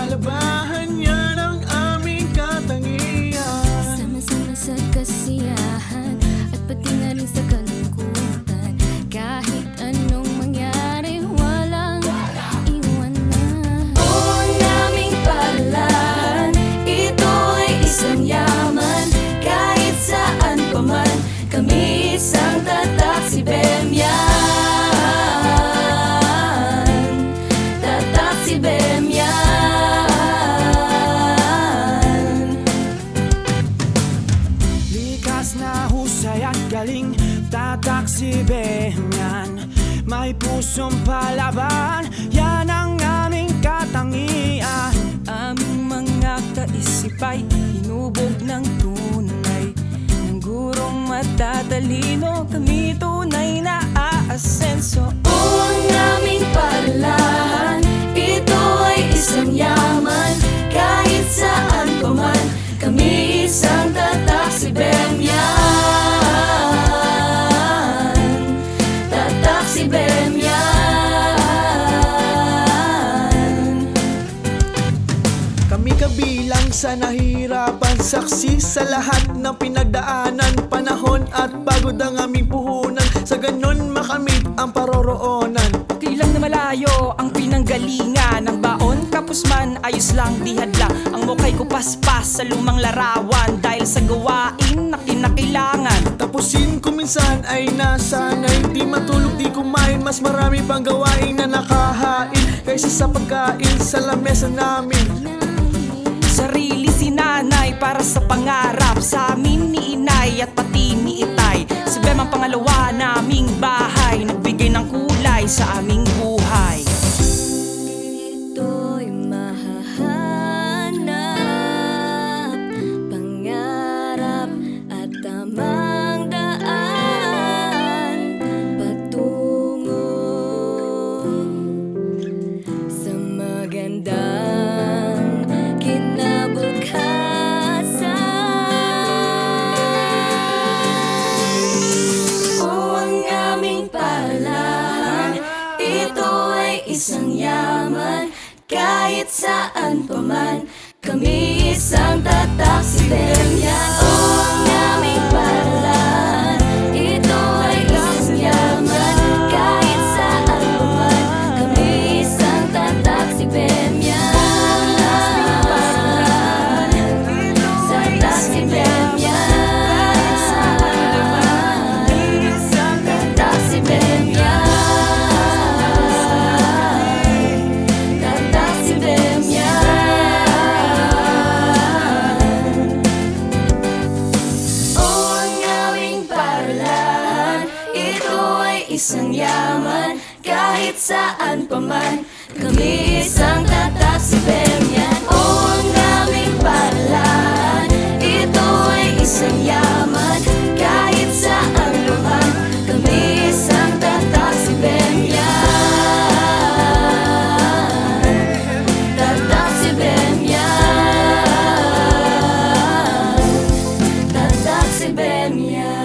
palabahan, yan ang aming katangian. Sama-sama sa kasiyahan at pati nga rin sa kalungkutan. Kahit anong mangyari, walang iwanan. Ang aming palahan, ito ay isang yaman. Kahit saan pa man, kami isang tatak si Bemyan. Tatak si Bemyan. Likas na husay at galing, tatak si Bemyan. May pusong palaban, yan ang aming katangian. Aming mga kaisipay, hinubog ng tunay ng gurong matatalino, kami tunay na aasenso. Ang aming palahan, ito ay isang yaman. Kahit saan pa man, kami isang tatak si Bemyan. Tatak si Bemyan. Kami kabilang sa nahirapan, saksi sa lahat ng pinagdaanan. Panahon at pagod ang aming puhunan, sa ganon makamit ang paroroonan. Kilang na malayo ang pinanggalingan ng baon, kapos man ayos lang di hadla. Ang mukhay ko paspas sa lumang larawan, dahil sa gawain na kinakailangan. Tapusin ko minsan ay nasanay, di matulog di kumain, mas marami pang gawain na nakahain kaysa sa pagkain sa lamesa namin. Sarili sinanay para sa pangarap, sa amin ni inay at pati ni itay. Si Bem ang pangalawa naming bahay, nagbigay ng kulay sa aming buhay. Ito'y mahahanap, pangarap at tamang daan patungo sa magandang kinabukasan. O ang aming palahan, ito ay isang yaman. Kahit saan pa man, kami isang tatak si Bemyan. O ang aming palahan, ito ay isang yaman. Kahit saan pa man, kami isang tatak si Bemyan. Tatak si Bemyan. Tatak si Bemyan. Tatak si Bemyan. O ang aming palahan, ito ay isang yaman. Kahit saan pa man, kami isang tatak si Bemyan. O ang aming palahan, ito ay isang yaman. Kahit saan pa man, kami isang tatak si Bemyan. Tatak si Bemyan. Tatak si Bemyan.